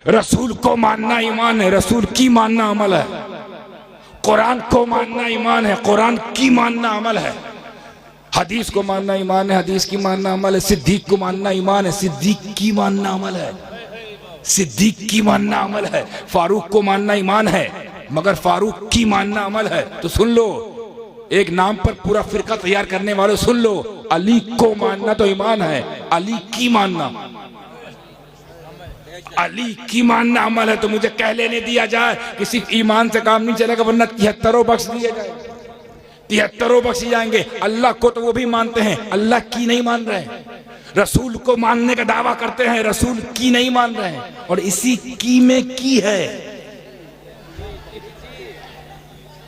रसूल को मानना ईमान है, रसूल की मानना अमल है। कुरान को मानना ईमान है, कुरान की मानना अमल है। हदीस को मानना ईमान है, हदीस की मानना अमल है। सिद्दीक को मानना ईमान है, सिद्दीक की मानना अमल है। सिद्दीक की मानना अमल है। फारूक को मानना ईमान है, मगर फारूक की मानना अमल है। तो सुन लो, एक नाम पर पूरा फिरका तैयार करने वालों सुन लो, अली को मानना तो ईमान है, अली की मानना, अली की मानना अमल है। तो मुझे कह लेने दिया जाए कि सिर्फ ईमान से काम नहीं चलेगा, वरना 73 बख्श दिए जाए, 73 बख्श जाएंगे। अल्लाह को तो वो भी मानते हैं, अल्लाह की नहीं मान रहे हैं। रसूल को मानने का दावा करते हैं, रसूल की नहीं मान रहे हैं। और इसी की में की है,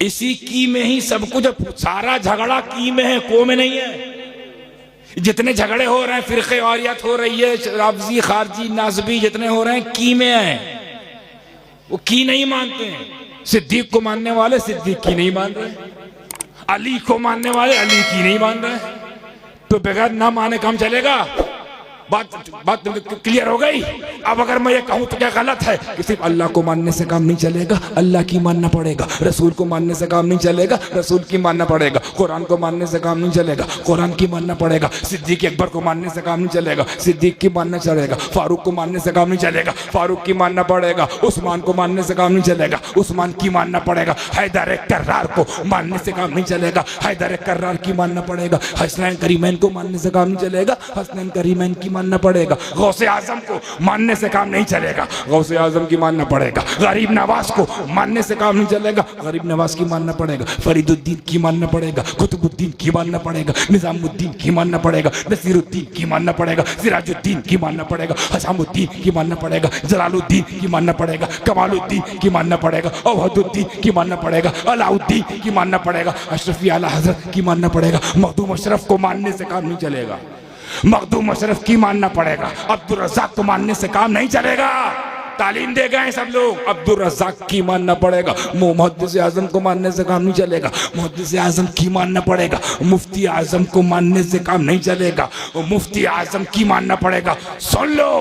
इसी की में ही सब कुछ, सारा झगड़ा की में है, को में नहीं है। जितने झगड़े हो रहे हैं, फिरके वारियत हो रही है, राफजी खारजी नासबी जितने हो रहे हैं, की में है, वो की नहीं मानते हैं। सिद्दीक को मानने वाले सिद्दीक की नहीं मान रहे, अली को मानने वाले अली की नहीं मान रहे। तो बगैर ना माने काम चलेगा? बात क्लियर हो गई? अब अगर मैं ये कहूं तो क्या गलत है कि सिर्फ अल्लाह को मानने से काम नहीं चलेगा, अल्लाह की मानना पड़ेगा। रसूल को मानने से काम नहीं चलेगा, रसूल की मानना पड़ेगा। कुरान को मानने से काम नहीं चलेगा, कुरान की मानना पड़ेगा। सिद्दीक अकबर को मानने से काम नहीं चलेगा, सिद्दीक की मानना चलेगा। फारूक को मानने से काम नहीं चलेगा, फारूक की मानना पड़ेगा। उस्मान को मानने से काम नहीं चलेगा, उस्मान की मानना पड़ेगा। हैदर कर्रार को मानने से काम नहीं चलेगा, हैदर कर्रार की मानना पड़ेगा। हसनैन करीमैन को मानने से काम नहीं चलेगा, हसनैन करीमैन की मानना पड़ेगा। गौसे आजम को मानने से काम नहीं चलेगा, गौसे आजम की मानना पड़ेगा। गरीब नवाज को मानने से काम नहीं चलेगा, गरीब नवाज की मानना पड़ेगा। फरीदुद्दीन की मानना पड़ेगा, कुतुबुद्दीन की मानना पड़ेगा, निजामुद्दीन की मानना पड़ेगा, नसीरुद्दीन की मानना पड़ेगा, सिराजुद्दीन की मानना पड़ेगा, हसामुद्दीन की मानना पड़ेगा, जलालुद्दीन की मानना पड़ेगा, कमालुद्दीन की मानना पड़ेगा, अवहदुद्दीन की मानना पड़ेगा, अलाउद्दीन की मानना पड़ेगा, अशरफी आला हजरत की मानना पड़ेगा। मखदूम अशरफ को मानने से काम नहीं चलेगा, मखदूम अशरफ की मानना पड़ेगा। अब्दुल रज़्ज़ाक़ को मानने से काम नहीं चलेगा। तालीम दे गए सब लोग, अब्दुल रज़्ज़ाक़ की मानना पड़ेगा। मुहद्दिस आज़म को मानने से काम नहीं चलेगा, मुहद्दिस आज़म की मानना पड़ेगा। मुफ्ती आज़म को मानने से काम नहीं चलेगा, वो मुफ्ती आज़म की मानना पड़ेगा। सुन लो,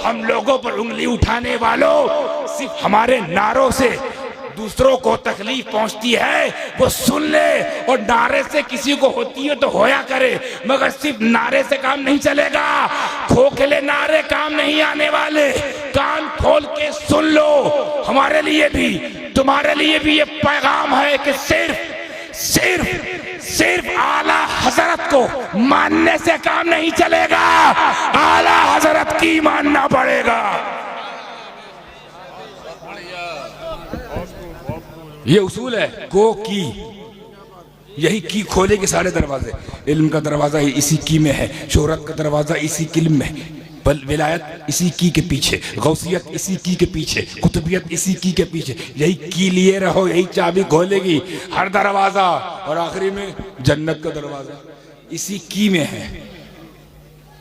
हम लोगों पर उंगली उठाने वालों, सिर्फ हमारे नारों से दूसरों को तकलीफ पहुंचती है, वो सुन ले। और नारे से किसी को होती है तो होया करे, मगर सिर्फ नारे से काम नहीं चलेगा। खोखले नारे काम नहीं आने वाले। कान खोल के सुन लो, हमारे लिए भी तुम्हारे लिए भी ये पैगाम है कि सिर्फ आला हजरत को मानने से काम नहीं चलेगा, आला हजरत की मानना पड़ेगा। ये उसूल है को की, यही की खोलेगी सारे दरवाजे। इल्म का दरवाजा इसी की में है, शोहरत का दरवाजा इसी की इल्म में, विलायत इसी की के पीछे, गौसियत इसी की के पीछे, कुतुबियत इसी की के पीछे। यही की लिए रहो, यही चाबी खोलेगी हर दरवाजा। और आखिरी में जन्नत का दरवाजा इसी की में है।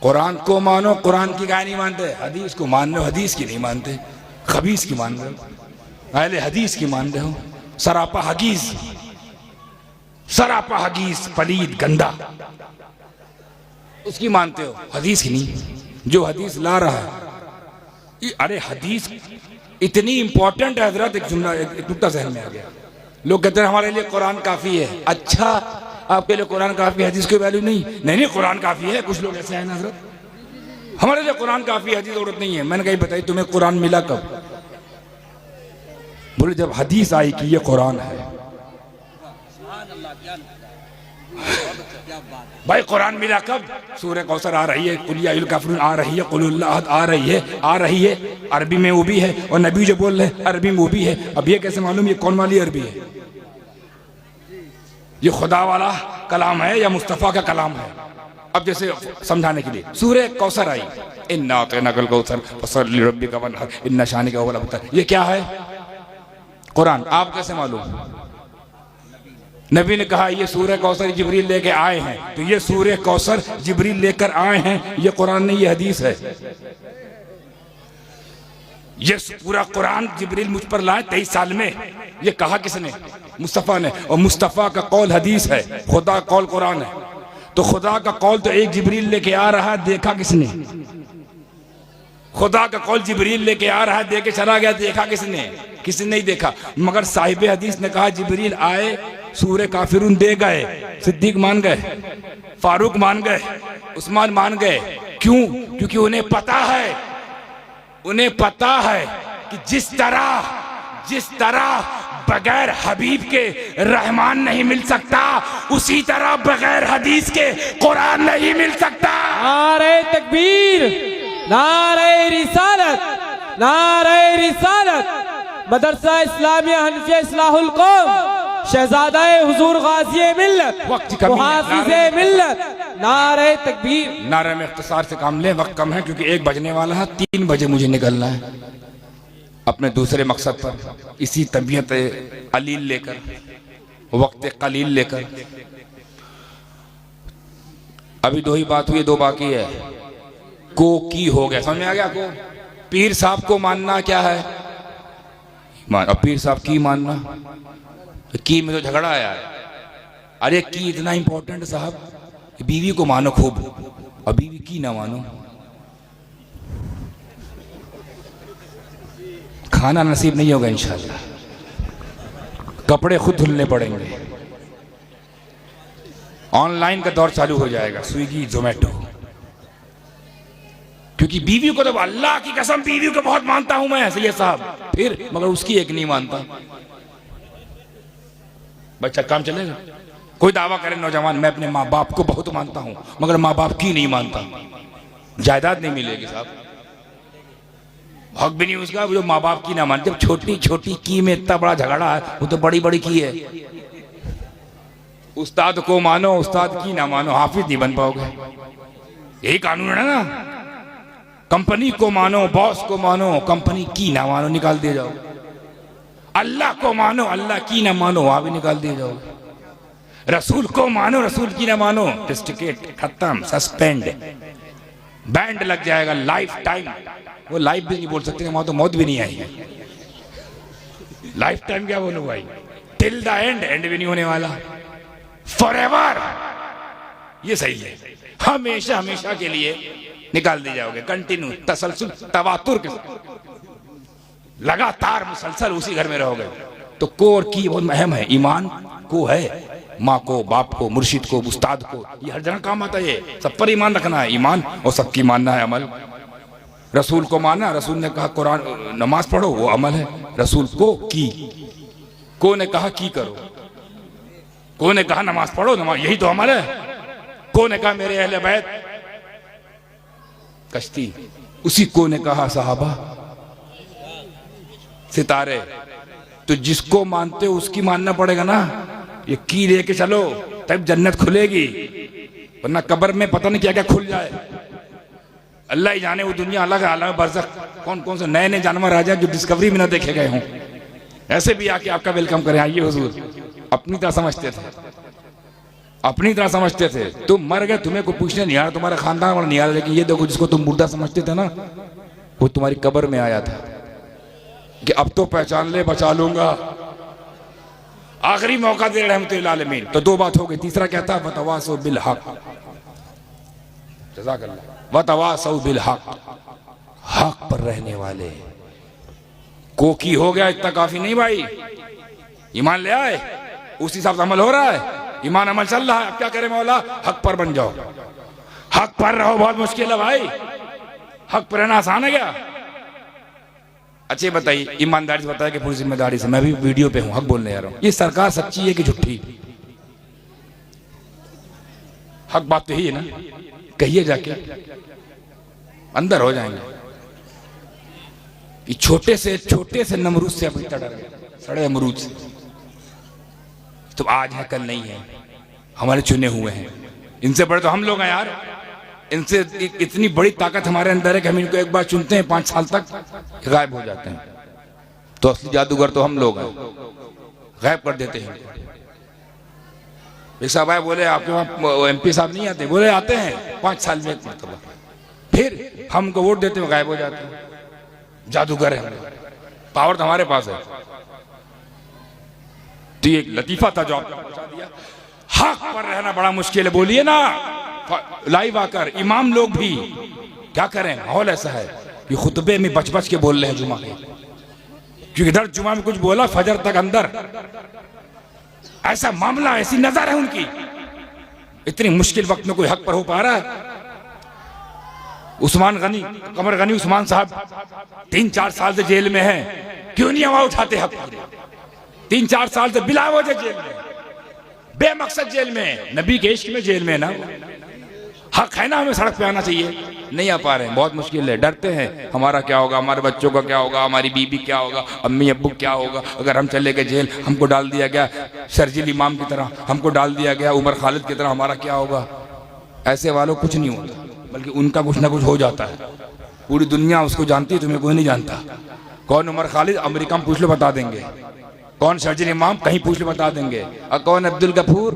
कुरान को मानो, कुरान की गाय नहीं मानते। हदीस को मान लो, हदीस की नहीं मानते। खबीस की मान रहे हो, अहले हदीस की मान रहे हो। सरापा हगीज, सरापा हगीज, पलीद गंदा, उसकी मानते हो, हदीस की नहीं। जो हदीस ला रहा है, अरे हदीस इतनी इंपॉर्टेंट है हजरत। एक जुमला, एक नुक्ता ज़हन में आ गया। लोग कहते हैं हमारे लिए कुरान काफी है। अच्छा, आपके लिए कुरान काफी है, हदीस की वैल्यू नहीं? नहीं, कुरान काफी है। कुछ लोग ऐसे हैं ना हजरत, हमारे लिए कुरान काफी है, हदीस जरूरत नहीं है। मैंने कहीं बताई तुम्हें कुरान मिला कब? बोले जब हदीस आई कि ये कुरान है। भाई कुरान मिला कब? सूरह कौसर आ रही है, कुल या अय्युहल काफिरून आ रही है, कुल हुवल्लाहु अहद आ रही है। अरबी में वो भी है, और नबी जो बोल रहे हैं अरबी में वो भी है। अब ये कैसे मालूम ये कौन वाली अरबी है? ये खुदा वाला कलाम है या मुस्तफ़ा का कलाम है? अब जैसे समझाने के लिए, सूरह कौसर आई, इन्ना अतैनाकल कौसर फसल्लि लिरब्बिका वनहर इन्ना शानिका हुवल अबतर। ये क्या है? कुरान। आप कैसे मालूम? नबी ने कहा ये सूरह कौसर जिब्रील लेके आए हैं, तो ये सूरह कौसर जिब्रील लेकर आए हैं, ये कुरान नहीं, ये हदीस है। ये पूरा कुरान जिब्रील मुझ पर लाए 23 साल में। ये कहा किसने? मुस्तफ़ा ने। और मुस्तफ़ा का कौल हदीस है, खुदा का कौल कुरान है। तो खुदा का कौल तो एक जिब्रील लेके आ रहा है, देखा किसने? खुदा का कौल जिब्रील लेके आ रहा है, दे के चला गया, देखा किसने? किसी ने नहीं देखा। मगर साहिब हदीस ने कहा जिब्रील आए, सूरे काफिरून दे गए, सिद्दीक मान गए, फारूक मान गए, उस्मान मान गए। क्यों? क्योंकि उन्हें पता है, उन्हें पता है कि जिस तरह बगैर हबीब के रहमान नहीं मिल सकता, उसी तरह बगैर हदीस के कुरान नहीं मिल सकता। नारे तकबीर, नारे रिसालत, नारे रिसालत। मदरसा इस्लामिया हनफिया इस्लाहुल कौम, शहजादाए हुजूर गाज़ी मिल्लत, मुहाफ़िज़े मिल्लत, नारे तकबीर। नारे में इख्तिसार से काम लें, वक्त कम है क्योंकि 1 बजने वाला है, 3 बजे मुझे निकलना है अपने दूसरे मकसद पर, इसी तबीयत अलील लेकर, वक्त कलील लेकर। अभी 2 ही बात हुई, 2 बाकी है। को की हो गया, समझ में आ गया? को पीर साहब को मानना क्या है? और पीर साहब की मानना, की में तो झगड़ा है यार। अरे की इतना इंपॉर्टेंट साहब, बीवी को मानो खूब और बीवी की ना मानो। खाना नसीब नहीं होगा इंशाल्लाह, कपड़े खुद धुलने पड़ेंगे। ऑनलाइन का दौर चालू हो जाएगा, स्विगी जोमेटो। क्योंकि बीवी को तो अल्लाह की कसम बीवी को बहुत मानता हूं मैं सैयद साहब, फिर मगर उसकी एक नहीं मानता। बच्चा काम चलेगा। कोई दावा करे नौजवान मैं अपने माँ बाप को बहुत मानता हूं मगर माँ बाप की नहीं मानता, जायदाद नहीं मिलेगी साहब, हक भी नहीं उसका जो माँ बाप की ना मान। जब छोटी छोटी की में इतना बड़ा झगड़ा है, वो तो बड़ी बड़ी की है। उस्ताद को मानो, उस्ताद की ना मानो, हाफिज नहीं बन पाओगे। यही कानून है ना। कंपनी को मानो, बॉस को मानो, कंपनी की ना मानो, निकाल दिए जाओ। अल्लाह को मानो, अल्लाह की ना मानो, वहां भी निकाल दिए जाओ। रसूल को मानो, रसूल की ना मानो, टिकट खत्म, सस्पेंड, बैंड लग जाएगा लाइफ टाइम। वो लाइफ भी नहीं बोल सकते, वहां तो मौत भी नहीं आएगी। लाइफ टाइम क्या बोलो भाई? टिल द एंड, एंड भी नहीं होने वाला। फॉरएवर, ये सही है। हमेशा हमेशा के लिए निकाल दिए जाओगे। कंटिन्यू, तसलसल, तवातुर के लगातार मुसलसल उसी घर में रहोगे। तो को और की बहुत अहम है। ईमान को है, माँ को, बाप को, मुर्शिद को, उस्ताद को, ये हर जगह काम आता है। ये सब पर ईमान रखना है, ईमान, और सबकी मानना है अमल। रसूल को मानना, रसूल ने कहा कुरान नमाज पढ़ो, वो अमल है। रसूल को ने कहा की करो, को ने कहा नमाज पढ़ो, नमाज, यही तो अमल है। को ने कहा मेरे अहले बैत कश्ती, उसी को ने कहा सहाबा सितारे। तो जिसको मानते हो उसकी मानना पड़ेगा ना। ये की लेके चलो तब जन्नत खुलेगी, वरना कब्र में पता नहीं क्या क्या खुल जाए। अल्लाह ही जाने, वो दुनिया अलग है, आलम बरज़ख, कौन कौन से नए नए जानवर आ जाए जो डिस्कवरी में ना देखे गए हों। ऐसे भी आके आपका वेलकम करें, आइए हुजूर। अपनी तरह समझते थे, अपनी तरह समझते थे। तुम मर गए, तुम्हें को पूछने नहीं आ रहा, तुम्हारा खानदान वाला नहीं आ रहा। लेकिन ये देखो, जिसको तुम मुर्दा समझते थे ना, वो तुम्हारी कब्र में आया था कि अब तो पहचान ले, बचा लूंगा। आखिरी मौका दे रहमतुल्लिल आलमीन। तो 2 बात हो गई। तीसरा क्या था? वतवासौ बिल हक, जज़ाकल्लाह, वतवासौ बिल हक, हक पर रहने वाले। को की हो गया, इतना काफी नहीं भाई। ईमान ले आए, उस हिसाब से अमल हो रहा है, ईमान अमल चल रहा है। अब क्या करें मौला? हक पर बन जाओ, हक पर रहो। बहुत मुश्किल है भाई, हक पर रहना आसान है क्या? अच्छे बताइए, ईमानदारी से बताया कि पूरी जिम्मेदारी से, मैं भी वीडियो पे हूं, हक बोलने जा रहा हूं। ये सरकार सच्ची है कि झूठी? हक बात तो ही है ना, कहिए जाके, अंदर हो जाएंगे। ये छोटे से नमरूद से अभी तक डर गया, सड़े अमरूद से। तो आज है कल नहीं है, हमारे चुने हुए हैं। इनसे बड़े तो हम लोग हैं यार। इनसे इतनी बड़ी ताकत हमारे अंदर है कि हम इनको एक बार चुनते हैं, 5 साल तक गायब हो जाते हैं। तो असली जादूगर तो हम लोग हैं, गायब कर देते हैं। एक साहब आए, बोले आपके वहाँ MP साहब नहीं आते? बोले आते हैं 5 साल में एक मरतबा, फिर हमको वोट देते हुए गायब हो जाते हैं। जादूगर है, पावर तो हमारे पास है। तो ये एक लतीफा था जो आपने पहुंचा दिया। हक पर रहना बड़ा मुश्किल है, बोलिए ना लाइव आकर। इमाम लोग भी क्या करें, माहौल ऐसा है। कि खुतबे में बच बच के बोल रहे हैं जुमा के, क्योंकि इधर जुमा में कुछ बोला फजर तक अंदर, ऐसा मामला, ऐसी नजर है उनकी। इतनी मुश्किल वक्त में कोई हक पर हो पा रहा है? उस्मान गनी, कमर गनी उस्मान साहब 3-4 साल से जेल में हैं, क्यों नहीं आवाज उठाते हक? 3-4 साल से बिला वजह जेल में, बेमकसद जेल में, नबी के इश्क में जेल में ना। हक है ना, हमें सड़क पे आना चाहिए, नहीं आ पा रहे हैं, बहुत मुश्किल है। डरते हैं हमारा क्या होगा, हमारे बच्चों का क्या होगा, हमारी बीबी क्या होगा, अम्मी अब्बू क्या होगा, अगर हम चले गए जेल, हमको डाल दिया गया शर्जील इमाम की तरह, हमको डाल दिया गया उमर खालिद की तरह, हमारा क्या होगा? ऐसे वालों कुछ नहीं होता, बल्कि उनका कुछ ना कुछ हो जाता है। पूरी दुनिया उसको जानती है, तुम्हें कोई नहीं जानता। कौन उमर खालिद, अमेरिका में पूछ लो बता देंगे। कौन शर्जील इमाम, कहीं पूछ लो बता देंगे। और कौन अब्दुल गफूर,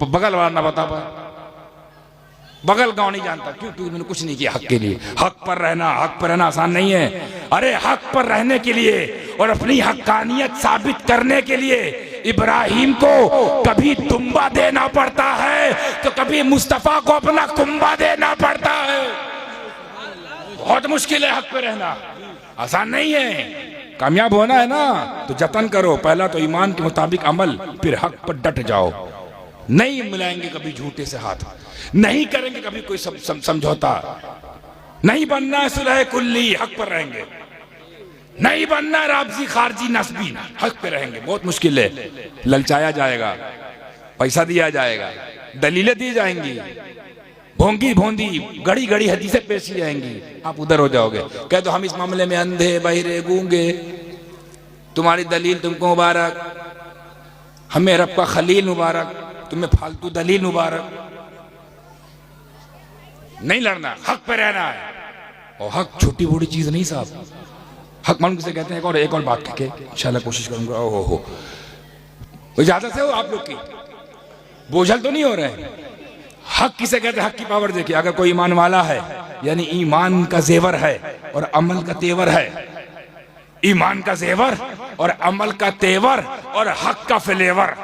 बगल वाला ना बता पाए, बगल गांव नहीं जानता। क्यों? क्योंकि मैंने कुछ नहीं किया हक के लिए। हक पर रहना आसान नहीं है। अरे हक पर रहने के लिए और अपनी हक्कानियत साबित करने के लिए इब्राहिम को कभी दुम्बा देना पड़ता है, तो कभी मुस्तफा को अपना कुंबा देना पड़ता है। बहुत मुश्किल है हक पे रहना, आसान नहीं है। कामयाब होना है ना तो जतन करो, पहला तो ईमान के मुताबिक अमल, फिर हक पर डट जाओ। नहीं मिलाएंगे कभी झूठे से हाथ, नहीं करेंगे कभी कोई समझौता, नहीं बनना है सुलह कुल्ली, हक पर रहेंगे। नहीं बनना राबजी खारजी नस्बी, हक पे रहेंगे। बहुत मुश्किल है, ललचाया जाएगा, पैसा दिया जाएगा, दलीलें दी जाएंगी, भोंगी भोंदी गड़ी गड़ी हदीसें पेश की जाएंगी, आप उधर हो जाओगे। कह दो हम इस मामले में अंधे बहिरे गूंगे, तुम्हारी दलील तुमको मुबारक, हमें रब का खलील मुबारक, तुम्हें फालतू दलील मुबारक। नहीं लड़ना, हक पे रहना है। और हक छोटी बड़ी चीज नहीं साहब। हक मालूम किसे कहते हैं? एक और बात कह के इंशाल्लाह कोशिश करूंगा। हो इजाजत है वो आप लोग की, बोझल तो नहीं हो रहे हैं। हक किसे कहते हैं? हक की पावर देखिए। अगर कोई ईमान वाला है, यानी ईमान का जेवर है और अमल का तेवर है, ईमान का जेवर और अमल का तेवर और हक का फ्लेवर,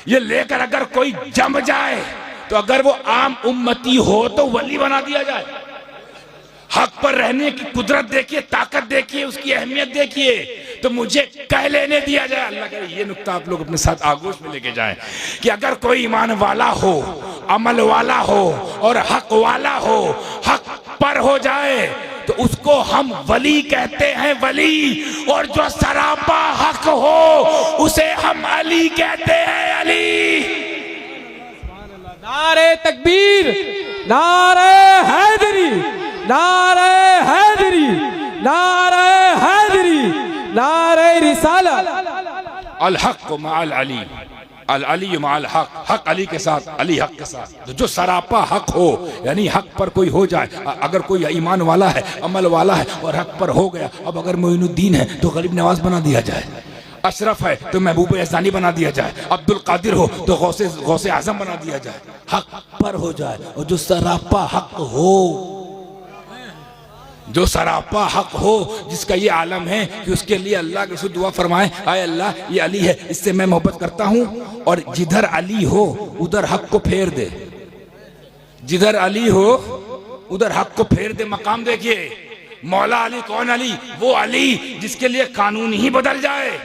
ये लेकर अगर कोई जम जाए तो अगर वो आम उम्मती हो तो वली बना दिया जाए। हक पर रहने की कुदरत देखिए, ताकत देखिए, उसकी अहमियत देखिए, तो मुझे कह लेने दिया जाए। अल्लाह करे ये नुक्ता आप लोग अपने साथ आगोश में लेके जाएं कि अगर कोई ईमान वाला हो, अमल वाला हो और हक वाला हो, हक पर हो जाए तो उसको हम वली कहते हैं, वली। और जो सरापा हक हो उसे हम अली कहते हैं, अली। नारे तकबीर, नारे हैदरी, नारे हैदरी, नारे हैदरी, नारे रिसालत। अल हक मअल अली, अल अली मअल हक, हक अली के साथ, अली हक के साथ। जो सरापा हक हो, यानी हक पर कोई हो जाए, अगर कोई ईमान वाला है, अमल वाला है और हक पर हो गया। अब अगर मोइनुद्दीन है तो गरीब नवाज बना दिया जाए, अशरफ है तो महबूब एहसानी बना दिया जाए, अब्दुल कादिर हो तो गौसे आजम बना दिया जाए, हक पर हो जाए। और जो सरापा हक हो, जो सरापा हक हो, जिसका ये आलम है कि उसके लिए अल्लाह के दुआ फरमाए, आए अल्लाह ये अली है, इससे मैं मोहब्बत करता हूं, और जिधर अली हो उधर हक को फेर दे, जिधर अली हो उधर हक को फेर दे। मकाम देखिए, मौला अली कौन अली? वो अली जिसके लिए कानून ही बदल जाए।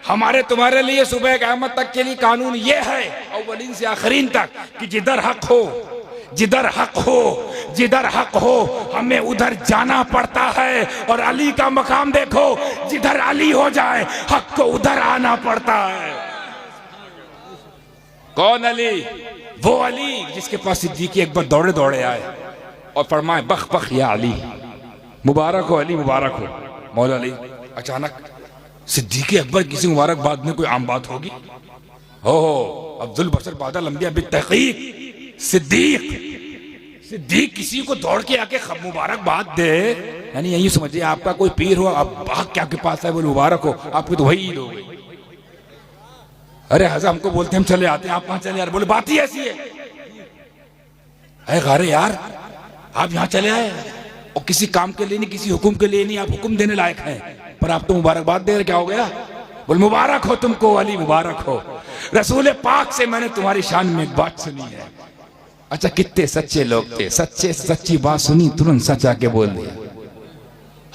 हमारे तुम्हारे लिए सुबह क़यामत तक के लिए कानून ये है, अव्वलीन से आखिरीन तक, कि जिधर हक हो, जिधर हक हो, जिधर हक हो, हमें उधर जाना पड़ता है। और अली का मकाम देखो, जिधर अली हो जाए हक को उधर आना पड़ता है। कौन अली? वो अली जिसके पास सिद्दीक़ अकबर दौड़े दौड़े आए और फरमाए बख बख या अली, मुबारक हो अली, मुबारक हो मौला अली। अचानक सिद्दीक़ अकबर किसी मुबारक बाद में कोई आम बात होगी? हो अब्दुल बशर बादल अंबिया बित्तहक़ीक़ सिद्दीक किसी को दौड़ के आके मुबारकबाद दे, यानी यही समझिए आपका कोई पीर हो, अब क्या आपके पास है, बोले मुबारक हो, आपकी तो वही ईद हो गई। अरे हज़रत हमको बोलते हम चले आते हैं, आप कहां चले यार? बोले बात ही ऐसी है। अरे यार आप यहाँ चले आए और किसी काम के लिए नहीं, किसी हुक्म के लिए नहीं, आप हुक्म देने लायक हैं, पर आप तो मुबारकबाद दे रहे, क्या हो गया? बोले मुबारक हो तुमको अली, मुबारक हो। रसूल पाक से मैंने तुम्हारी शान में एक बात सुनी है। अच्छा कितने सच्चे लोग थे, सच्चे सच्ची बात सुनी, तुरंत सच आके बोल दिया।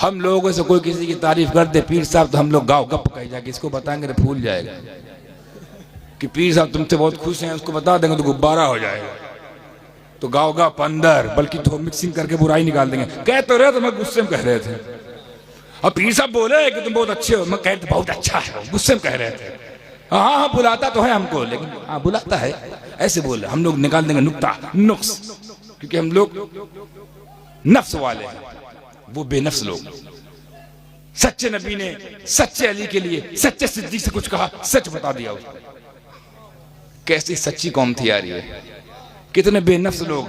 हम लोगों से कोई किसी की तारीफ कर दे पीर साहब तो हम लोग गाँव गप कह जाके इसको बताएंगे तो फूल जाएगा कि पीर साहब तुमसे बहुत खुश हैं, उसको बता देंगे तो गुब्बारा हो जाएगा, तो गाँव गा पंदर, बल्कि तो मिक्सिंग करके बुराई निकाल देंगे। कह तो रहे तो मैं गुस्से में कह रहे थे, और पीर साहब बोले कि तुम बहुत अच्छे हो, मैं कहते बहुत अच्छा है, गुस्से में कह रहे थे। हाँ हाँ बुलाता तो है हमको, लेकिन हाँ बुलाता है ऐसे बोले, हम लोग निकाल देंगे नुक्ता नुक्स, क्योंकि हम लोग नफ्स वाले हैं, वो बेनफ्स लोग। सच्चे नबी ने सच्चे अली के लिए सच्चे सिद्दीक से कुछ कहा, सच बता दिया उसको। कैसी सच्ची कौम थी यार ये, कितने बेनफ्स लोग,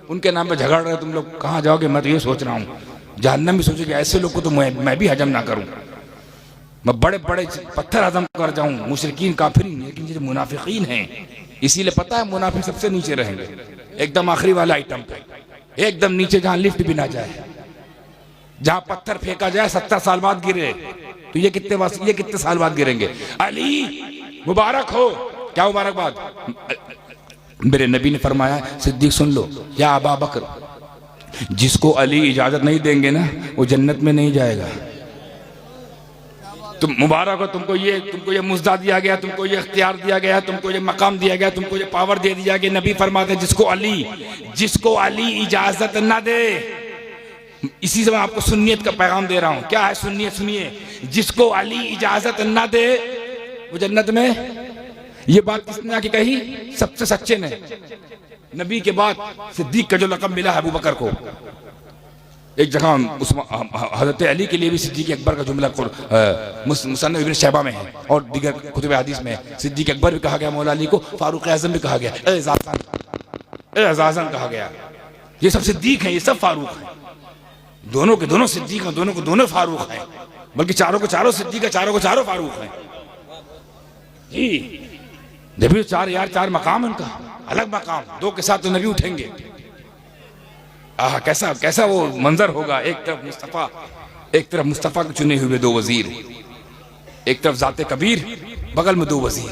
उनके नाम पे झगड़ रहे, तुम लोग कहाँ जाओगे? मैं तो ये सोच रहा हूँ जहन्नम में सोचोगे ऐसे लोग को तो मैं भी हजम ना करूं, मैं बड़े बड़े पत्थर हजम कर जाऊं, मुशरिकीन काफिरीन, लेकिन ये मुनाफिकीन हैं, इसीलिए पता है मुनाफिक सबसे नीचे रहेंगे, एकदम आखिरी वाला आइटम पे, एकदम नीचे जहां लिफ्ट भी ना जाए, जहां पत्थर फेंका जाए 70 साल बाद गिरे, तो ये कितने साल बाद गिरेंगे? अली मुबारक हो। क्या मुबारकबाद? मेरे नबी ने फरमाया, सिद्दीक सुन लो, या अबा बकर, जिसको अली इजाजत नहीं देंगे ना वो जन्नत में नहीं जाएगा। तुम मुबारक हो, तुमको ये मुज्जा दिया गया, तुमको ये इख्तियार दिया गया, तुमको ये मकाम दिया गया, तुमको ये पावर दे दिया गया। नबी फरमाते हैं जिसको अली इजाजत ना दे, इसी से मैं आपको सुन्नियत का पैगाम दे रहा हूं। क्या है सुन्नियत? सुनिए, जिसको अली इजाजत ना दे वो जन्नत में। ये बात किसने आके कही? सबसे सच्चे ने, नबी के बाद सिद्दीक का जो लक़ब मिला है अबू बकर को। एक जगह हजरत अली के लिए भी सिद्दीक अकबर का जुमला मुसन्नफ़ इब्न शैबा में है और दीगर कुतुब हदीस में सिद्दीक अकबर भी कहा गया, मौला अली को फारूक आज़म भी कहा गया, एज़ाज़न कहा गया। ये सब सिद्दीक हैं, ये सब फारूक हैं, दोनों के दोनों सिद्दीक हैं, दोनों को दोनों फारूक हैं, बल्कि चारों को चारों सिद्दीक है, चारों को चारों फारूक हैं जी। नबी चार मकाम है उनका, अलग मकाम, दो के साथ तो नबी उठेंगे। आह कैसा वो मंजर होगा, एक तरफ मुस्तफा के चुने हुए 2 वजीर, एक तरफ जाते कबीर, बगल में 2 वजीर,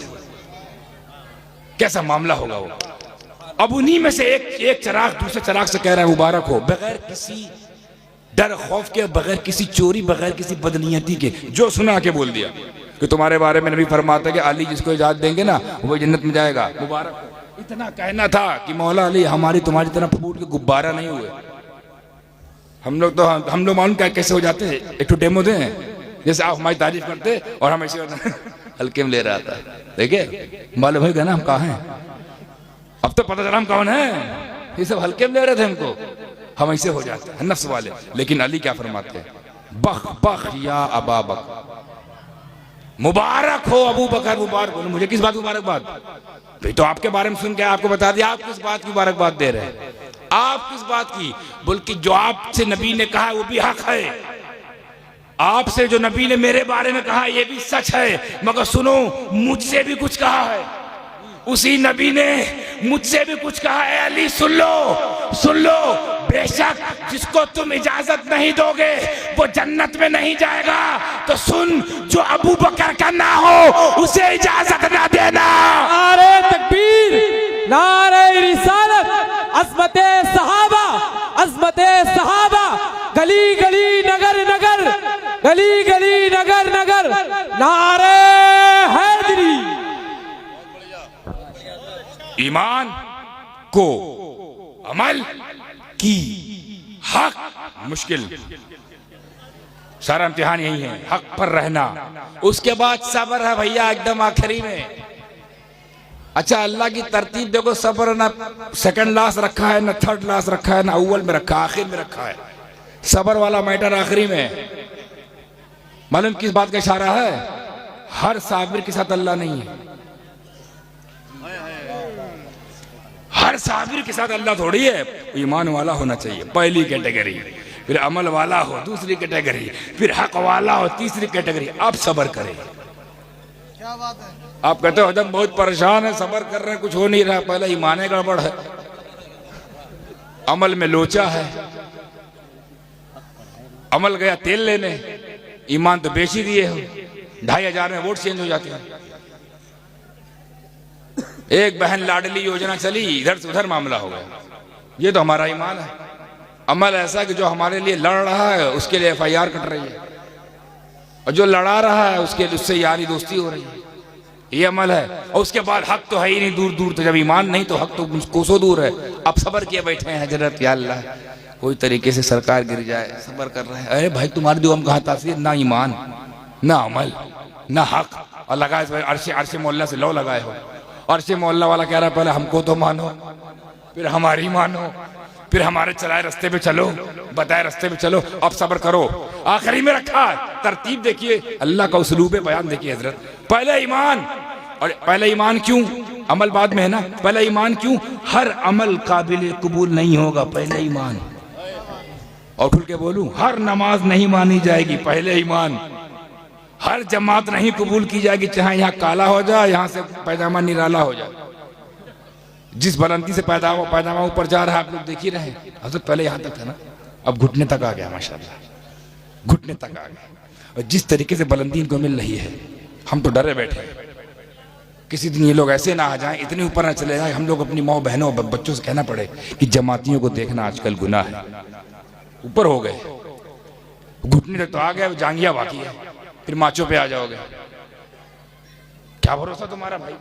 कैसा मामला होगा वो। अब उन्हीं में से एक चिराग दूसरे चिराग से कह रहा है मुबारक हो, बगैर किसी डर खौफ के, बगैर किसी चोरी, बगैर किसी बदनीयती के, जो सुना के बोल दिया कि तुम्हारे बारे में नबी फरमाता है कि अली जिसको इजाजत देंगे ना वो जन्नत में जाएगा, मुबारक हो। इतना कहना था कि मौला अली हमारी तुम्हारी तरह फूट के गुब्बारा नहीं हुए। हम लोग मालूम क्या कैसे हो जाते हैं, एक तो डेमो दें, जैसे आप हमारी तारीफ करते और हम ऐसे हल्के में ले रहा था, देखिए मालूम होगा ना हम कहाँ हैं, अब तो पता चला हम कौन है, ये सब हल्के में ले रहे थे हमको, हम ऐसे हो जाते हैं नफ्स वाले। लेकिन अली क्या फरमाते हैं, बख बख या अबा बकर, मुबारक हो अबू बकर, मुबारक हो। मुझे किस बात मुबारकबाद? भाई तो आपके बारे में सुन के आपको बता दिया, आप किस बात की मुबारकबाद दे रहे हैं? आप किस बात की? बल्कि जो आपसे नबी ने कहा वो भी हक है, आपसे जो नबी ने मेरे बारे में कहा ये भी सच है, मगर सुनो मुझसे भी कुछ कहा है, उसी नबी ने मुझसे भी कुछ कहा है। अली सुन लो, बेशक जिसको तुम इजाजत नहीं दोगे वो जन्नत में नहीं जाएगा, तो सुन, जो अबू बकर का ना हो उसे इजाजत ना देना। नारे तकबीर, नारे रिसालत, अज़मते सहाबा, गली गली नगर नगर, गली गली नगर नगर, नारे हैदरी। ईमान को अमल की हक मुश्किल, सारा इम्तिहान यही है, हक पर रहना। उसके बाद सब्र है भैया, एकदम आखिरी में। अच्छा अल्लाह की तरतीब देखो, सब्र ना सेकंड लास्ट रखा है, ना थर्ड लास्ट रखा है, ना अव्वल में रखा है, आखिर में रखा है। सब्र वाला मैटर आखिरी में। मालूम किस बात का इशारा है? हर साबिर के साथ अल्लाह नहीं है, हर साबिर के साथ अल्लाह थोड़ी है। ईमान वाला होना चाहिए पहली कैटेगरी, फिर अमल वाला हो दूसरी कैटेगरी, फिर हक वाला हो तीसरी कैटेगरी। आप सब्र करें। क्या बात है? आप कहते हो जब बहुत परेशान है, सब्र कर रहे हैं, कुछ हो नहीं रहा, पहले ईमान गड़बड़ है, अमल में लोचा है। अमल गया तेल लेने, ईमान तो बेच ही दिए हो, 2500 में वोट चेंज हो जाते हैं। एक बहन लाडली योजना चली, इधर से उधर मामला हो गया। ये तो हमारा ईमान है। अमल ऐसा कि जो हमारे लिए लड़ रहा है उसके लिए FIR कट रही है, और जो लड़ा रहा है उसके लिए उससे यारी दोस्ती हो रही है। ये अमल है। और उसके बाद हक तो है ही नहीं, दूर दूर तो जब ईमान नहीं तो हक तो कोसों दूर है। अब सब्र किए बैठे हैं हजरत, या अल्लाह कोई तरीके से सरकार गिर जाए, सब्र कर रहे हैं। अरे भाई तुम्हारी दुआ में कहाँ तासीर, ना ईमान ना अमल ना हक, और लगाए अर्शे मोहल्ला से लो लगाए हो। अर्शे मोहल्ला वाला कह रहा है पहले हमको तो मानो, फिर हमारी मानो, फिर हमारे चलाए रास्ते पे चलो, बताए रास्ते पे चलो, अब सब्र करो। आखिरी में रखा तरतीब देखिए, अल्लाह का उसलूब बयान देखिए हजरत। पहले ईमान, और पहले ईमान क्यों, अमल बाद में है ना, पहले ईमान क्यों, हर अमल काबिल कबूल नहीं होगा, पहले ईमान। और खुल के बोलूं, हर नमाज नहीं मानी जाएगी, पहले ईमान। हर जमात नहीं कबूल की जाएगी, चाहे यहाँ काला हो जाए, यहाँ से पैजामा निराला हो जाए। जिस बुलंदी से पैजामा ऊपर जा रहा है आप लोग देख ही रहे हैं। हजरत पहले यहाँ तक था ना, अब घुटने तक आ गया, माशाल्लाह घुटने तक आ गया। और जिस तरीके से बुलंदी इनको मिल रही है, हम तो डरे बैठे हैं किसी दिन ये लोग ऐसे ना आ जाएं, इतने ऊपर ना चले जाए, हम लोग अपनी माँ बहनों बच्चों से कहना पड़े कि जमातियों को देखना आजकल गुनाह है। ऊपर हो गए, घुटने तक तो आ गए, जांघिया बाकी है, फिर माचों पे आ जाओगे। क्या भरोसा तुम्हारा भाई,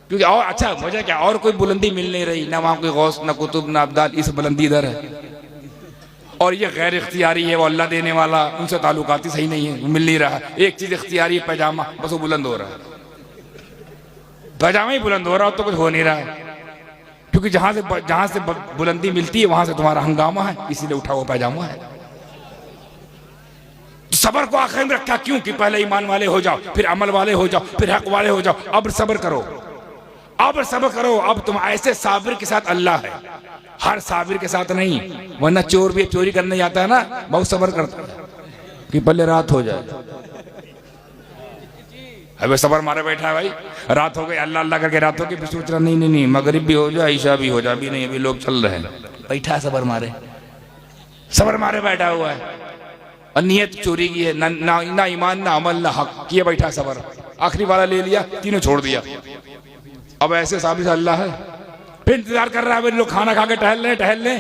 क्योंकि और अच्छा वजह क्या, और कोई बुलंदी मिल नहीं रही, ना वहां कोई गौस, ना कुतुब, ना अब्दाल, इस बुलंदी इधर है। और ये गैर इख्तियारी है, वो अल्लाह देने वाला, उनसे ताल्लुकाती सही नहीं है, वो मिल नहीं रहा। एक चीज इख्तियारी है, पैजामा, बस वो बुलंद हो रहा है, पैजामा ही बुलंद हो रहा हो तो कुछ हो नहीं रहा है। क्योंकि जहां से बुलंदी मिलती है वहां से तुम्हारा हंगामा है, इसीलिए उठा हुआ पैजामा है। सबर को आखिर में रखा क्यों, कि पहले ईमान वाले हो जाओ, फिर अमल वाले हो जाओ, फिर हक वाले हो जाओ। अब सब्र करो, अब सब्र करो। अब तुम ऐसे साबिर के साथ अल्लाह है, हर साबिर के साथ नहीं, वरना चोर भी चोरी करने जाता है ना, बहुत सब्र करता है कि पहले रात हो जाए। अबे सबर मारे बैठा है भाई, रात हो गई, अल्लाह अल्लाह करके रात हो गई, फिर सोच रहा नहीं मगरिब भी हो जाए, ईशा भी हो जाए, अभी नहीं, अभी लोग चल रहे हैं, बैठा है सबर मारे बैठा हुआ है। और नियत चोरी की है, ना ईमान ना अमल ना हक, किए बैठा सबर। आखिरी वाला ले लिया, तीनों छोड़ दिया। अब ऐसे साबित अल्लाह है, फिर इंतजार कर रहा है, लोग खाना खा के टहल लें,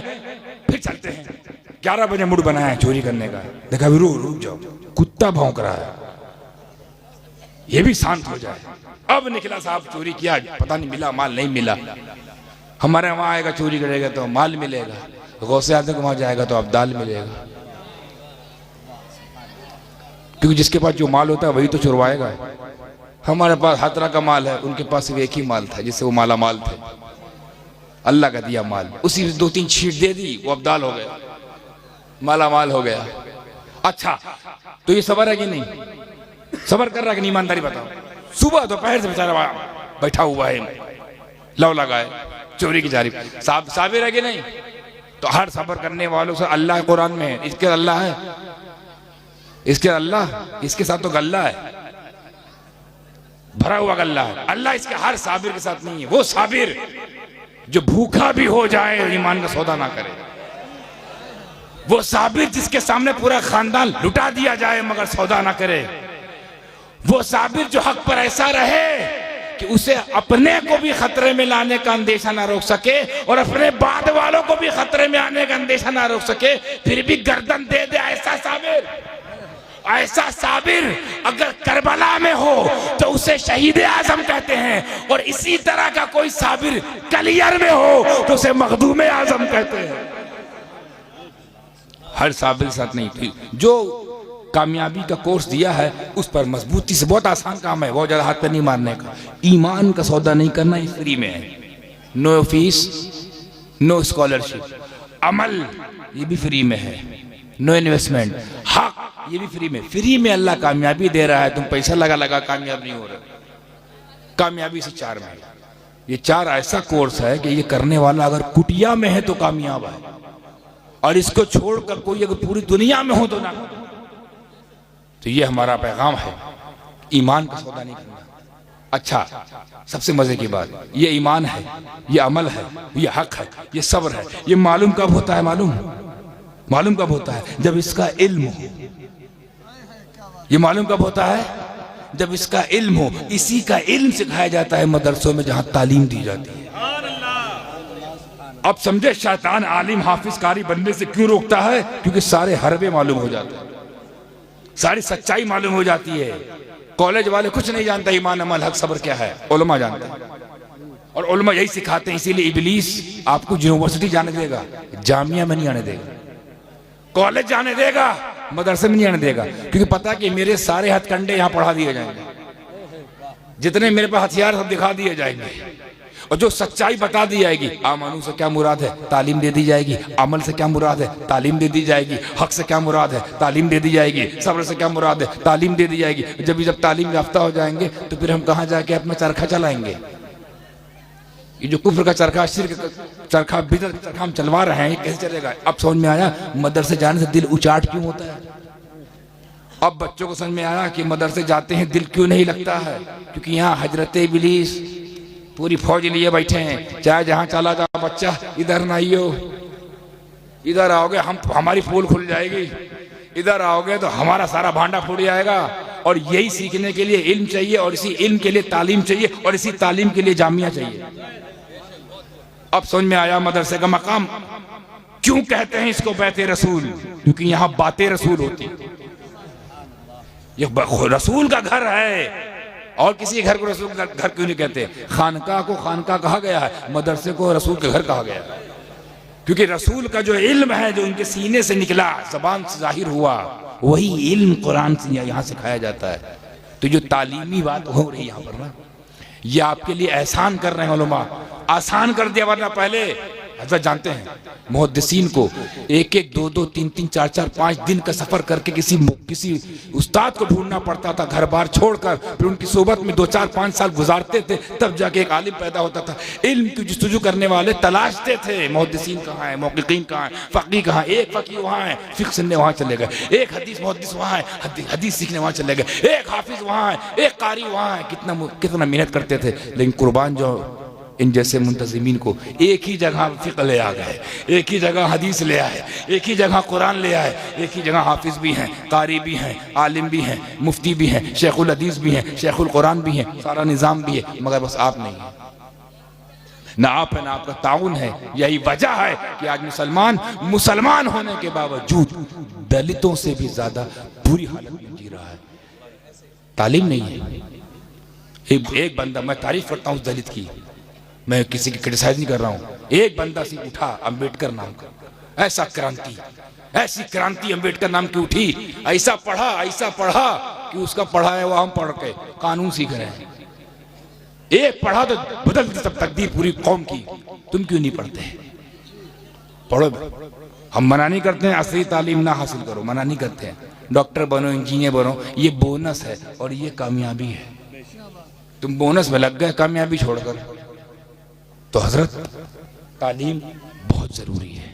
फिर चलते हैं। 11 बजे मूड बनाया है चोरी करने का, देखा रुक जाओ, कुत्ता भौंक रहा है, ये भी शांत हो जाए। अब निकला साहब, चोरी किया, पता नहीं मिला माल, नहीं मिला। हमारे वहां आएगा चोरी करेगा तो माल मिलेगा, गौसे आदमी वहां जाएगा तो अब्दाल मिलेगा। क्योंकि जिसके पास जो माल होता है वही तो चुरवाएगा। हमारे पास हर तरह का माल है, उनके पास सिर्फ एक ही माल था जिससे वो माला माल थे, अल्लाह का दिया माल, उसी 2-3 छींट दे दी, वो अब्दाल हो गया, माला माल हो गया। अच्छा तो ये सबर है कि नहीं, सबर कर रहा है कि नहीं, ईमानदारी बताओ। सुबह दोपहर से बेचारा बैठा हुआ है, लव लगाए, चोरी की जारी, साबिर है कि नहीं। तो हर सबर करने वालों से अल्लाह कुरान में है, इसके अल्लाह है, इसके अल्लाह, इसके साथ तो गल्ला है, भरा हुआ गल्ला है। अल्लाह इसके हर साबिर के साथ नहीं है। वो साबिर जो भूखा भी हो जाए ईमान का सौदा ना करे, वो साबिर जिसके सामने पूरा खानदान लुटा दिया जाए मगर सौदा ना करे, वो साबिर जो हक पर ऐसा रहे कि उसे अपने को भी खतरे में लाने का अंदेशा ना रोक सके और अपने बाद वालों को भी खतरे में आने का अंदेशा ना रोक सके, फिर भी गर्दन दे दे। ऐसा साबिर अगर करबला में हो तो उसे शहीद आजम कहते हैं, और इसी तरह का कोई साबिर कलियर में हो तो उसे मखदूम आजम कहते हैं। हर साबिर साथ नहीं थी। जो कामयाबी का कोर्स दिया है उस पर मजबूती से, बहुत आसान काम है, बहुत ज्यादा हाथ पे नहीं मारने का। ईमान का सौदा नहीं करना, ये फ्री में है, नो फीस नो स्कॉलरशिप। अमल ये भी फ्री में है, नो इन्वेस्टमेंट। हक ये भी फ्री में अल्लाह कामयाबी दे रहा है। तुम पैसा लगा कामयाब नहीं हो रहे। कामयाबी से 4 में, ये 4 ऐसा कोर्स है कि ये करने वाला अगर कुटिया में है तो कामयाब है, और इसको छोड़कर कोई अगर पूरी दुनिया में हो तो ना। तो ये हमारा पैगाम है, ईमान का सौदा नहीं करना। अच्छा सबसे मजे की बात, ये ईमान है, ये अमल है, ये हक है, ये सब्र है। ये मालूम कब होता है, मालूम कब होता है, जब इसका इल्म हो। ये मालूम कब होता है, जब इसका इल्म हो। इसी का इल्म सिखाया जाता है मदरसों में जहां तालीम दी जाती है। अब समझे शैतान आलिम हाफिज कारी बनने से क्यों रोकता है? क्योंकि सारे हरबे मालूम हो जाते हैं, सारी सच्चाई मालूम हो जाती है। कॉलेज वाले कुछ नहीं जानता ईमान अमल हक सब्र क्या है, उलमा जानते हैं और उलमा यही सिखाते हैं। इसीलिए इब्लीस आपको यूनिवर्सिटी जाने देगा, जामिया में नहीं आने देगा, कॉलेज जाने देगा, मदरसे में नहीं आने देगा, क्योंकि पता है कि मेरे सारे हथकंडे यहाँ पढ़ा दिए जाएंगे, जितने मेरे पास हथियार सब दिखा दिए जाएंगे और जो सच्चाई बता दी जाएगी। आमानू से क्या मुराद है, तालीम दे दी जाएगी। अमल से क्या मुराद है, तालीम दे दी जाएगी। हक से क्या मुराद है, तालीम दे दी जाएगी। सब्र से क्या मुराद है, तालीम दे दी जाएगी। जब तालीम याफ्ता हो जाएंगे तो फिर हम कहाँ जाके अपना चरखा चलाएंगे? ये जो कुफ्र का चरखा, शिर्क का चरखा, बिदअत का चरखा हम चलवा रहे हैं, ये कैसे चलेगा? अब समझ में आया मदरसे जाने से दिल उचाट क्यों होता है। अब बच्चों को समझ में आया कि मदरसे जाते हैं दिल क्यों नहीं लगता है, क्योंकि यहाँ हजरत इब्लीस पूरी फौज लिए बैठे हैं। चाहे जहां चला जाओ बच्चा, इधर ना आइयो, इधर आओगे हमारी पोल खुल जाएगी, इधर आओगे तो हमारा सारा भांडा फूट जाएगा। और यही सीखने के लिए इल्म चाहिए और इसी इल्म के लिए तालीम चाहिए और इसी तालीम के लिए जामिया चाहिए। अब समझ में आया मदरसे का मकाम। क्यों कहते हैं इसको बैते रसूल? क्योंकि यहां बातें रसूल होती, ये रसूल का घर है। और किसी घर को रसूल का घर क्यों नहीं कहते? खानका को खानका कहा गया है, मदरसे को रसूल के घर कहा गया है, क्योंकि रसूल का जो इल्म है, जो उनके सीने से निकला, जबान से जाहिर हुआ, वही इल्म कुरान से यहाँ सिखाया जाता है। तो जो तालीमी बात हो रही है यहाँ पर ना, ये आपके लिए एहसान कर रहे हैं उलमा, आसान कर दिया। वरना पहले हज़रत जानते हैं मुहद्दिसीन को एक एक दो दो तीन तीन चार चार 5 दिन का सफर करके किसी उस्ताद को ढूंढना पड़ता था, घर बार छोड़कर। फिर उनकी सोबत में 2-4-5 साल गुजारते थे, तब जाके एक आलिम पैदा होता था। इल्म की जस्तजू करने वाले तलाशते थे, मुहद्दिसीन कहाँ है, मुहक्किकीन कहाँ है, फ़क़ीह कहाँ है। एक फ़क़ीह वहाँ है, फ़िक़्ह सुनने वहाँ चले गए। एक हदीस मुहद्दिस वहाँ है, हदीस सीखने वहाँ चले गए। एक हाफिज वहाँ है, एक कारी वहाँ है। कितना मेहनत करते थे, लेकिन कुर्बान जो इन जैसे मुंतज़िमीन को एक ही जगह फ़िक़्ह ले आ गए, एक ही जगह हदीस ले आए, एक ही जगह कुरान ले आए, एक ही जगह हाफिज भी हैं, कारी भी हैं, आलिम भी हैं, मुफ्ती भी हैं, शेखुल हदीस भी हैं, शेखुल कुरान भी हैं, सारा निज़ाम भी है, मगर बस आप नहीं है। ना आप है ना आपका ताउन है। यही वजह है कि आज मुसलमान होने के बावजूद दलितों से भी ज्यादा बुरी हालत में जी रहा है। तालीम नहीं है। एक बंदा, मैं तारीफ करता हूँ उस दलित की, मैं किसी की क्रिटिसाइज नहीं कर रहा हूँ। एक बंदा सी उठा अंबेडकर नाम का, ऐसी क्रांति अंबेडकर नाम की उठी, ऐसा पढ़ा कि उसका पढ़ा है वो हम पढ़ के कानून सीख रहे हैं। एक पढ़ा तो बदल दी सब तकदीर पूरी कौम की। तुम क्यों नहीं पढ़ते? पढ़ो। हम मना नहीं करते हैं असली तालीम ना हासिल करो, मना नहीं करते हैं। डॉक्टर बनो, इंजीनियर बनो, ये बोनस है और ये कामयाबी है। तुम बोनस में लग गए कामयाबी छोड़कर। तो हजरत तालीम बहुत जरूरी है,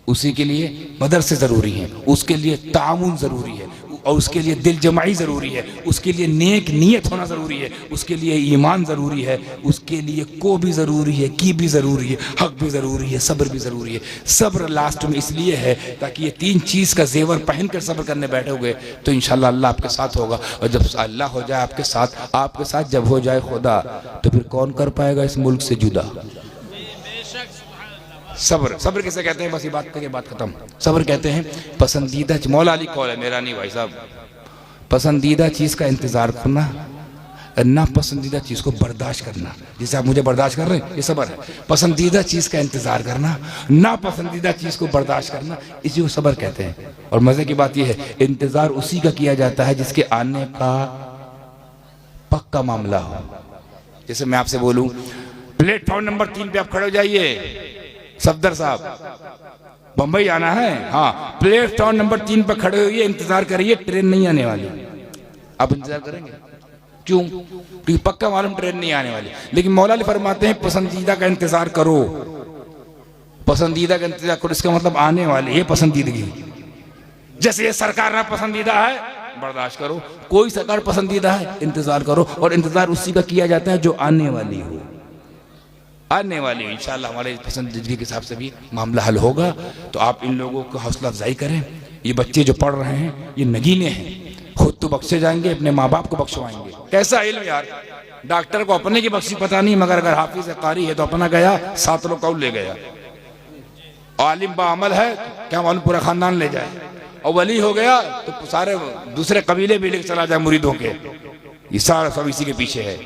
उसी के लिए मदरसे जरूरी हैं, उसके लिए तामुन जरूरी है और उसके लिए दिल जमाई जरूरी है, उसके लिए नेक नीयत होना जरूरी है, उसके लिए ईमान जरूरी है, उसके लिए को भी जरूरी है, की भी जरूरी है, हक भी जरूरी है, सब्र भी जरूरी है। सब्र लास्ट में इसलिए है ताकि ये 3 चीज का जेवर पहन कर सब्र करने बैठोगे तो इंशाल्लाह अल्लाह आपके साथ होगा। और जब अल्लाह हो जाए आपके साथ जब हो जाए खुदा, तो फिर कौन कर पाएगा इस मुल्क से जुदा? सब्र किसे कहते हैं? बस ये बात करके बात खत्म। सब्र कहते हैं पसंदीदा, मौला अली कौल है, मेरा नहीं भाई साहब, पसंदीदा चीज का इंतजार करना, ना पसंदीदा चीज को बर्दाश्त करना। जैसे आप मुझे बर्दाश्त कर रहे हैं, ये सब्र है। पसंदीदा चीज का इंतजार करना, ना पसंदीदा चीज को बर्दाश्त करना, इसी को सब्र कहते हैं। और मजे की बात यह है, इंतजार उसी का किया जाता है जिसके आने का पक्का मामला हो। जैसे मैं आपसे बोलूं प्लेटफॉर्म नंबर 3 पे आप खड़े हो जाइए, सफदर साहब बंबई आना है, हाँ प्लेटफॉर्म नंबर 3 पर खड़े होइए, इंतजार करिए, ट्रेन नहीं आने वाली। आप इंतजार करेंगे? क्यों? क्योंकि पक्का मालूम ट्रेन नहीं आने वाली। लेकिन मौला अली फरमाते हैं पसंदीदा का इंतजार करो, पसंदीदा का इंतजार करो, इसका मतलब आने वाली है पसंदीदगी। जैसे ये सरकार ना पसंदीदा है, बर्दाश्त करो। कोई सरकार पसंदीदा है, इंतजार करो। और इंतजार उसी का किया जाता है जो आने वाली हो, आने वाली हो। इंशाल्लाह हमारे पसंदीदगी के हिसाब से भी मामला हल होगा। तो आप इन लोगों को हौसला अफजाई करें। ये बच्चे जो पढ़ रहे हैं ये नगीने हैं, खुद तो बख्शे जाएंगे, अपने माँ बाप को बख्शवाएंगे। कैसा इल्म यार, डॉक्टर को अपने की बख्शी पता नहीं, मगर अगर हाफिज कारी है तो अपना गया, 7 लोग कौन ले गया। आलिम बाअमल है क्या मालूम पूरा खानदान ले जाए, और वली हो गया तो सारे दूसरे कबीले भी लेकर चला जाए मुरीदों के। ये सारा सब इसी के पीछे है।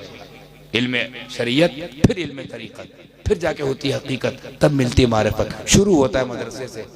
इल्म शरीयत, फिर इल्म तरीक़त, फिर जाके होती है हकीकत, तब मिलती है मारिफत। शुरू होता है मदरसे से।